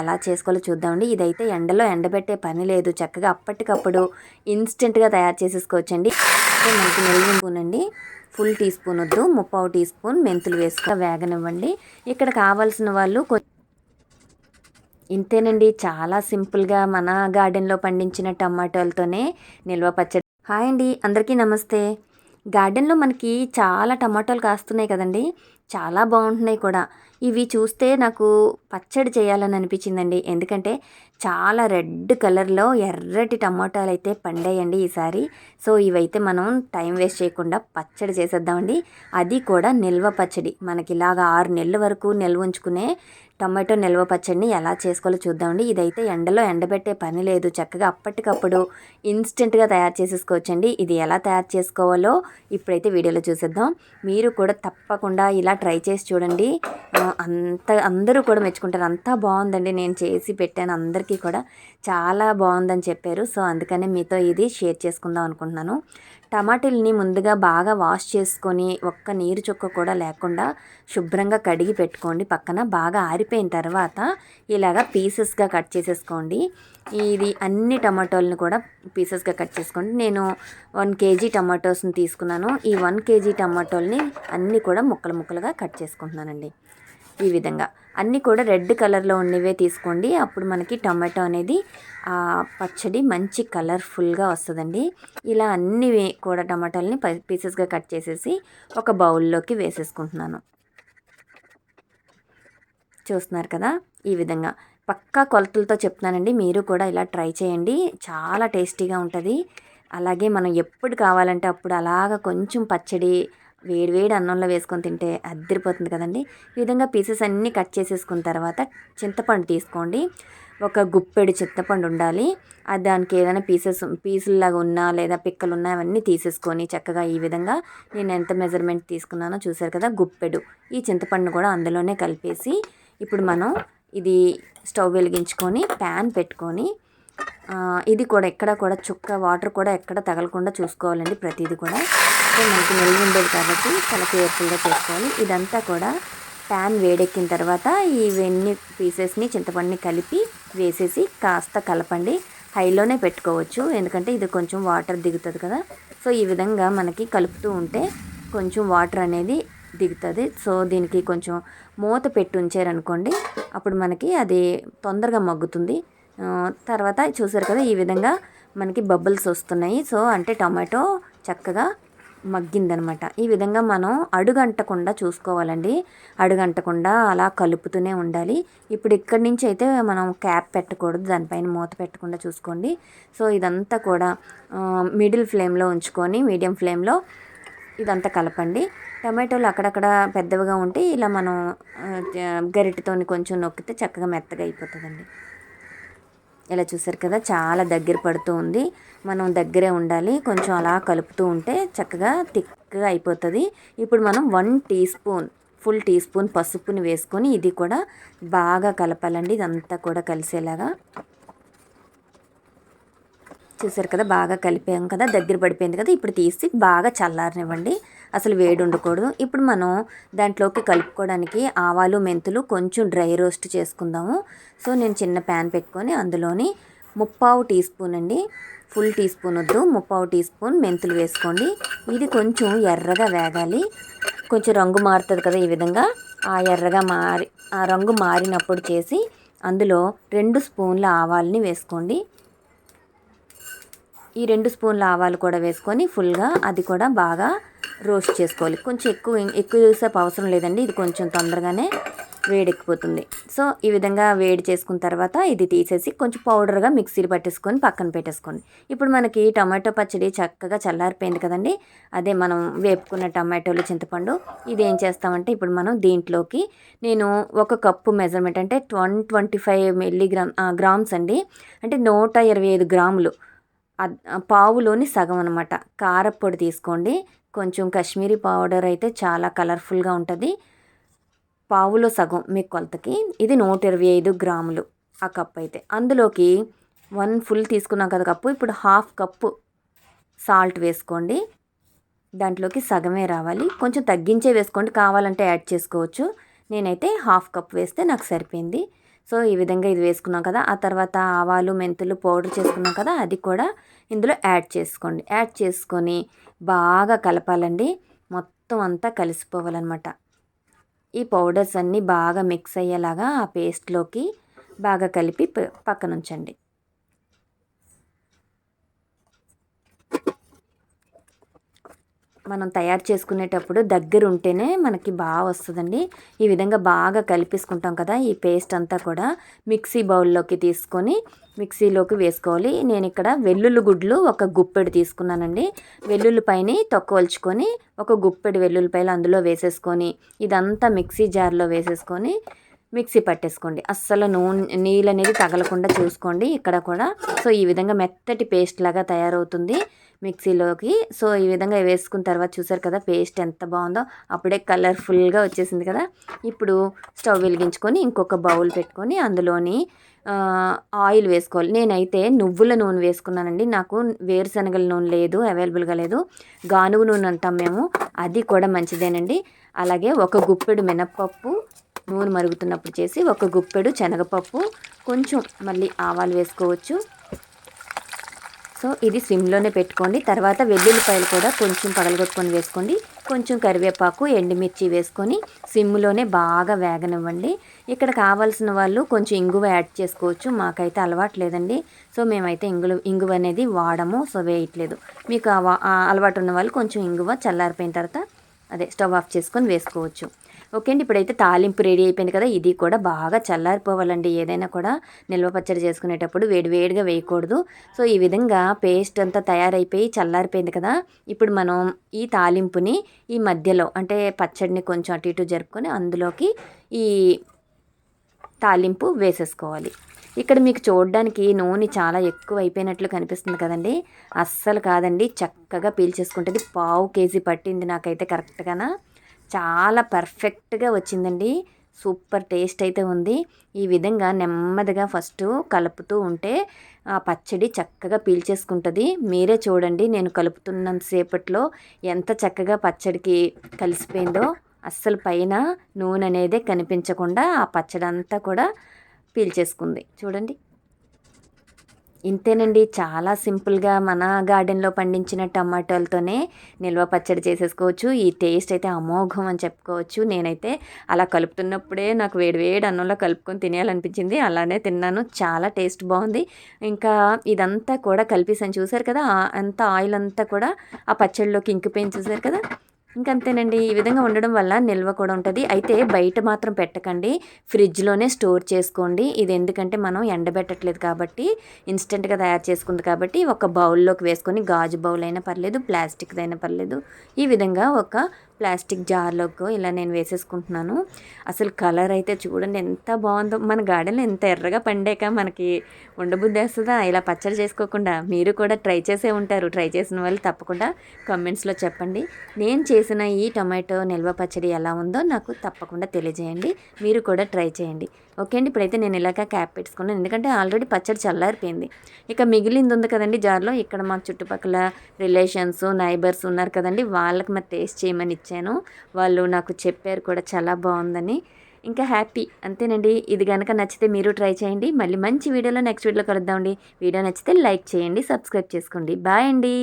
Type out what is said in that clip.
ఎలా చేసుకోవాలో చూద్దామండి. ఇదైతే ఎండలో ఎండబెట్టే పని లేదు, చక్కగా అప్పటికప్పుడు ఇన్స్టెంట్గా తయారు చేసేసుకోవచ్చండి. మనకి నిల్వ స్పూన్ అండి, ఫుల్ టీ స్పూన్ వద్దు, 3/4 టీ స్పూన్ మెంతులు వేసుకొని వేగనివ్వండి. ఇక్కడ కావాల్సిన వాళ్ళు ఇంతేనండి, చాలా సింపుల్గా మన గార్డెన్లో పండించిన టమాటోలతోనే నిల్వ పచ్చడి. హాయ్ అండి, అందరికీ నమస్తే. గార్డెన్లో మనకి చాలా టమాటోలు కాస్తున్నాయి కదండి, చాలా బాగుంటున్నాయి కూడా. ఇవి చూస్తే నాకు పచ్చడి చేయాలని అనిపించిందండి. ఎందుకంటే చాలా రెడ్ కలర్లో ఎర్రటి టమాటాలు అయితే పండాయండి ఈసారి. సో ఇవైతే మనం టైం వేస్ట్ చేయకుండా పచ్చడి చేసేద్దామండి. అది కూడా నిల్వ పచ్చడి. మనకి ఇలాగా 6 నెలల వరకు నిల్వ ఉంచుకునే టమాటో నిల్వ పచ్చడిని ఎలా చేసుకోవాలో చూద్దామండి. ఇదైతే ఎండలో ఎండబెట్టే పని లేదు, చక్కగా అప్పటికప్పుడు ఇన్స్టెంట్గా తయారు చేసేసుకోవచ్చండి. ఇది ఎలా తయారు చేసుకోవాలో ఇప్పుడైతే వీడియోలో చూసేద్దాం. మీరు కూడా తప్పకుండా ఇలా ట్రై చేసి చూడండి. అందరూ కూడా మెచ్చుకుంటారు. అంతా బాగుందండి, నేను చేసి పెట్టాను, అందరికీ కూడా చాలా బాగుందని చెప్పారు. సో అందుకనే మీతో ఇది షేర్ చేసుకుందాం అనుకుంటున్నాను. టమాటాలని ముందుగా బాగా వాష్ చేసుకొని ఒక్క నీరు చుక్క కూడా లేకుండా శుభ్రంగా కడిగి పెట్టుకోండి. పక్కన బాగా ఆరిపోయిన తర్వాత ఇలాగా పీసెస్గా కట్ చేసేసుకోండి. ఇది అన్ని టమాటోలను కూడా పీసెస్గా కట్ చేసుకోండి. నేను 1 కేజీ టమాటోస్ని తీసుకున్నాను. ఈ 1 కేజీ టమాటోల్ని అన్నీ కూడా ముక్కలుగా కట్ చేసుకుంటున్నానండి. ఈ విధంగా అన్నీ కూడా రెడ్ కలర్లో ఉన్నవే తీసుకోండి. అప్పుడు మనకి టమాటో అనేది పచ్చడి మంచి కలర్ఫుల్గా వస్తుందండి. ఇలా అన్ని కూడా టమాటాలని పీసెస్గా కట్ చేసేసి ఒక బౌల్లోకి వేసేసుకుంటున్నాను. చూస్తున్నారు కదా, ఈ విధంగా పక్కా కొలతలతో చెప్తున్నానండి. మీరు కూడా ఇలా ట్రై చేయండి, చాలా టేస్టీగా ఉంటుంది. అలాగే మనం ఎప్పుడు కావాలంటే అప్పుడు అలాగ కొంచెం పచ్చడి వేడి అన్నంలో వేసుకొని తింటే అద్దరిపోతుంది కదండి. ఈ విధంగా పీసెస్ అన్నీ కట్ చేసేసుకున్న తర్వాత చింతపండు తీసుకోండి. ఒక గుప్పెడు చింతపండు ఉండాలి. దానికి ఏదైనా పీసుల్లాగా ఉన్నా లేదా పిక్కలు ఉన్నా అవన్నీ తీసేసుకొని చక్కగా ఈ విధంగా నేను ఎంత మెజర్మెంట్ తీసుకున్నానో చూసారు కదా, గుప్పెడు ఈ చింతపండును కూడా అందులోనే కలిపేసి ఇప్పుడు మనం ఇది స్టవ్ వెలిగించుకొని ప్యాన్ పెట్టుకొని ఇది కూడా ఎక్కడ కూడా చుక్క వాటర్ కూడా ఎక్కడ తగలకుండా చూసుకోవాలండి. ప్రతిదీ కూడా మనకి నిల్వ ఉండేది కాబట్టి చాలా కేర్ఫుల్గా చేసుకోవాలి. ఇదంతా కూడా ప్యాన్ వేడెక్కిన తర్వాత ఇవన్నీ పీసెస్ని చింతపండుని కలిపి వేసేసి కాస్త కలపండి. హైలోనే పెట్టుకోవచ్చు, ఎందుకంటే ఇది కొంచెం వాటర్ దిగుతుంది కదా. సో ఈ విధంగా మనకి కలుపుతూ ఉంటే కొంచెం వాటర్ అనేది దిగుతుంది. సో దీనికి కొంచెం మూత పెట్టి ఉంచారనుకోండి, అప్పుడు మనకి అది తొందరగా మగ్గుతుంది. తర్వాత చూసారు కదా, ఈ విధంగా మనకి బబుల్స్ వస్తున్నాయి. సో అంటే టమాటో చక్కగా మగ్గిందనమాట. ఈ విధంగా మనం అడుగంటకుండా చూసుకోవాలండి. అడుగంటకుండా అలా కలుపుతూనే ఉండాలి. ఇప్పుడు ఇక్కడి నుంచి అయితే మనం క్యాప్ పెట్టకూడదు, దానిపైన మూత పెట్టకుండా చూసుకోండి. సో ఇదంతా కూడా మిడిల్ ఫ్లేమ్లో ఉంచుకొని మీడియం ఫ్లేమ్లో ఇదంతా కలపండి. టమాటోలు అక్కడక్కడ పెద్దవిగా ఉంటే ఇలా మనం గరిటెతోని కొంచెం నొక్కితే చక్కగా మెత్తగా అయిపోతుందండి. ఇలా చూసారు కదా, చాలా దగ్గర పడుతూ ఉంది. మనం దగ్గరే ఉండాలి, కొంచెం అలా కలుపుతూ ఉంటే చక్కగా థిక్గా అయిపోతుంది. ఇప్పుడు మనం 1 teaspoon full teaspoon పసుపుని వేసుకొని ఇది కూడా బాగా కలపాలండి. ఇదంతా కూడా కలిసేలాగా చూసారు కదా, బాగా కలిపాం కదా, దగ్గర పడిపోయింది కదా. ఇప్పుడు తీసి బాగా చల్లారనివ్వండి, అసలు వేడి ఉండకూడదు. ఇప్పుడు మనం దాంట్లోకి కలుపుకోవడానికి ఆవాలు మెంతులు కొంచెం డ్రై రోస్ట్ చేసుకుందాము. సో నేను చిన్న ప్యాన్ పెట్టుకొని అందులోని 3/4 టీ స్పూన్ అండి, ఫుల్ టీ స్పూన్ వద్దు, 3/4 టీ స్పూన్ మెంతులు వేసుకోండి. ఇది కొంచెం ఎర్రగా వేగాలి, కొంచెం రంగు మారుతుంది కదా. ఈ విధంగా ఆ రంగు మారినప్పుడు చేసి అందులో 2 స్పూన్ల ఆవాలని వేసుకోండి. ఈ 2 స్పూన్ల ఆవాలు కూడా వేసుకొని ఫుల్గా అది కూడా బాగా రోస్ట్ చేసుకోవాలి. కొంచెం ఎక్కువసేపు అవసరం లేదండి, ఇది కొంచెం తొందరగానే వేడెక్కిపోతుంది. సో ఈ విధంగా వేడి చేసుకున్న తర్వాత ఇది తీసేసి కొంచెం పౌడర్గా మిక్సీలు పట్టేసుకొని పక్కన పెట్టేసుకోండి. ఇప్పుడు మనకి టమాటో పచ్చడి చక్కగా చల్లారిపోయింది కదండి. అదే మనం వేపుకున్న టమాటోలు చింతపండు ఇది ఏం చేస్తామంటే ఇప్పుడు మనం దీంట్లోకి నేను 1 కప్పు మెజర్మెంట్ అంటే 125 గ్రామ్స్ అండి, అంటే 125 గ్రాములు, పావులోని సగం అనమాట కారప్పొడి తీసుకోండి. కొంచెం కాశ్మీరీ పౌడర్ అయితే చాలా కలర్ఫుల్గా ఉంటుంది. పావులో సగం మీ కొలతకి ఇది 125 గ్రాములు ఆ కప్పు అయితే. అందులోకి 1 ఫుల్ తీసుకున్నాం కదా కప్పు, ఇప్పుడు 1/2 కప్పు సాల్ట్ వేసుకోండి. దాంట్లోకి సగమే రావాలి, కొంచెం తగ్గించే వేసుకోండి, కావాలంటే యాడ్ చేసుకోవచ్చు. నేనైతే 1/2 కప్ వేస్తే నాకు సరిపోయింది. సో ఈ విధంగా ఇది వేసుకున్నాం కదా, ఆ తర్వాత ఆవాలు మెంతులు పౌడర్ చేసుకున్నాం కదా, అది కూడా ఇందులో యాడ్ చేసుకోండి. యాడ్ చేసుకొని బాగా కలపాలండి. మొత్తం అంతా కలిసిపోవాలన్నమాట. ఈ పౌడర్స్ అన్నీ బాగా మిక్స్ అయ్యేలాగా ఆ పేస్ట్లోకి బాగా కలిపి పక్కన ఉంచండి. మనం తయారు చేసుకునేటప్పుడు దగ్గర ఉంటేనే మనకి బాగా వస్తుందండి. ఈ విధంగా బాగా కలిపేసుకుంటాం కదా, ఈ పేస్ట్ అంతా కూడా మిక్సీ బౌల్లోకి తీసుకొని మిక్సీలోకి వేసుకోవాలి. నేను ఇక్కడ వెల్లుల్లి గుడ్లు ఒక గుప్పెడు తీసుకున్నానండి. వెల్లుల్లిపాయని తొక్కవలుచుకొని ఒక గుప్పెడు వెల్లుల్లిపాయలు అందులో వేసేసుకొని ఇదంతా మిక్సీ జార్లో వేసేసుకొని మిక్సీ పట్టేసుకోండి. అస్సలు నీళ్ళు అనేది తగలకుండా చూసుకోండి ఇక్కడ కూడా. సో ఈ విధంగా మెత్తటి పేస్ట్ లాగా తయారవుతుంది మిక్సీలోకి. సో ఈ విధంగా వేసుకున్న తర్వాత చూసారు కదా పేస్ట్ ఎంత బాగుందో, అప్పుడే కలర్ఫుల్గా వచ్చేసింది కదా. ఇప్పుడు స్టవ్ వెలిగించుకొని ఇంకొక బౌల్ పెట్టుకొని అందులోని ఆయిల్ వేసుకోవాలి. నేనైతే నువ్వుల నూనె వేసుకున్నానండి. నాకు వేరుశనగల నూనె లేదు, అవైలబుల్గా లేదు. గానుగ నూనె అంటాం మేము, అది కూడా మంచిదేనండి. అలాగే ఒక గుప్పెడు మినప్పప్పు నూనె మరుగుతున్నప్పుడు చేసి, ఒక గుప్పెడు శనగపప్పు, కొంచెం మళ్ళీ ఆవాలు వేసుకోవచ్చు. సో ఇది సిమ్లోనే పెట్టుకోండి. తర్వాత వెల్లుల్లిపాయలు కూడా కొంచెం పగలగొట్టుకొని వేసుకోండి. కొంచెం కరివేపాకు ఎండుమిర్చి వేసుకొని సిమ్లోనే బాగా వేగనివ్వండి. ఇక్కడ కావాల్సిన వాళ్ళు కొంచెం ఇంగువ యాడ్ చేసుకోవచ్చు. మాకైతే అలవాటు లేదండి. సో మేమైతే ఇంగువ అనేది వాడము, సో వేయట్లేదు. మీకు అలవాటు ఉన్న వాళ్ళు కొంచెం ఇంగువ చల్లారిపోయిన తర్వాత స్టవ్ ఆఫ్ చేసుకొని వేసుకోవచ్చు. ఓకే అండి, ఇప్పుడైతే తాలింపు రెడీ అయిపోయింది కదా. ఇది కూడా బాగా చల్లారిపోవాలండి. ఏదైనా కూడా నిల్వ పచ్చడి చేసుకునేటప్పుడు వేడివేడిగా వేయకూడదు. సో ఈ విధంగా పేస్ట్ అంతా తయారైపోయి చల్లారిపోయింది కదా. ఇప్పుడు మనం ఈ తాలింపుని ఈ మధ్యలో అంటే పచ్చడిని కొంచెం అటు ఇటు జరుపుకొని అందులోకి ఈ తాలింపు వేసేసుకోవాలి. ఇక్కడ మీకు చూడడానికి నూనె చాలా ఎక్కువ అయిపోయినట్లు కనిపిస్తుంది కదండి. అస్సలు కాదండి, చక్కగా పీల్చేసుకుంటుంది. పావు కేజీ పట్టింది నాకైతే కరెక్ట్గానా. చాలా పర్ఫెక్ట్గా వచ్చిందండి. సూపర్ టేస్ట్ అయితే ఉంది. ఈ విధంగా నెమ్మదిగా ఫస్ట్ కలుపుతూ ఉంటే ఆ పచ్చడి చక్కగా పీల్చేసుకుంటుంది. మీరే చూడండి, నేను కలుపుతున్నంతసేపట్లో ఎంత చక్కగా పచ్చడికి కలిసిపోయిందో. అస్సలు పైన నూనె అనేది కనిపించకుండా ఆ పచ్చడి అంతా కూడా పీల్చేసుకుంది. చూడండి, ఇంతేనండి. చాలా సింపుల్గా మన గార్డెన్లో పండించిన టమాటాలతోనే నిల్వ పచ్చడి చేసేసుకోవచ్చు. ఈ టేస్ట్ అయితే అమోఘం అని చెప్పుకోవచ్చు. నేనైతే అలా కలుపుతున్నప్పుడే నాకు వేడివేడి అన్నంలో కలుపుకొని తినేయాలనిపించింది. అలానే తిన్నాను. చాలా టేస్ట్ బాగుంది. ఇంకా ఇదంతా కూడా కలిపేసాను. చూసారు కదా, అంతా ఆయిల్ అంతా కూడా ఆ పచ్చడిలోకి ఇంకిపోయింది. చూసారు కదా. ఇంకంతేనండి. ఈ విధంగా ఉండడం వల్ల నిల్వ కూడా ఉంటుంది. అయితే బయట మాత్రం పెట్టకండి, ఫ్రిడ్జ్లోనే స్టోర్ చేసుకోండి. ఇది ఎందుకంటే మనం ఎండబెట్టట్లేదు కాబట్టి, ఇన్స్టెంట్గా తయారు చేసుకుంది కాబట్టి ఒక బౌల్లోకి వేసుకొని, గాజు బౌల్ అయినా పర్లేదు, ప్లాస్టిక్ది అయినా పర్లేదు, ఈ విధంగా ఒక ప్లాస్టిక్ జార్లోకి ఇలా నేను వేసేసుకుంటున్నాను. అసలు కలర్ అయితే చూడండి ఎంత బాగుందో. మన గార్డెన్లో ఎంత ఎర్రగా పండాక మనకి ఉండబుద్ధి వేస్తుందా ఇలా పచ్చడి చేసుకోకుండా? మీరు కూడా ట్రై చేసే ఉంటారు. ట్రై చేసిన వాళ్ళు తప్పకుండా కామెంట్స్లో చెప్పండి. నేను చేసిన ఈ టొమాటో నిల్వ పచ్చడి ఎలా ఉందో నాకు తప్పకుండా తెలియజేయండి. మీరు కూడా ట్రై చేయండి. ఓకే అండి, ఇప్పుడైతే నేను ఇలాగ క్యాప్ పెట్టుకున్నాను, ఎందుకంటే ఆల్రెడీ పచ్చడి చల్లారిపోయింది. ఇక మిగిలింది ఉంది కదండి జార్లో, ఇక్కడ మాకు చుట్టుపక్కల రిలేషన్స్ నైబర్స్ ఉన్నారు కదండి, వాళ్ళకి మరి టేస్ట్ చేయమని ఇచ్చాను. వాళ్ళు నాకు చెప్పారు కూడా చాలా బాగుందని. ఇంకా హ్యాపీ, అంతేనండి. ఇది కనుక నచ్చితే మీరు ట్రై చేయండి. మళ్ళీ మంచి వీడియోలో నెక్స్ట్ వీడియోలో కలుద్దామండి. వీడియో నచ్చితే లైక్ చేయండి, సబ్స్క్రైబ్ చేసుకోండి. బాయ్ అండి.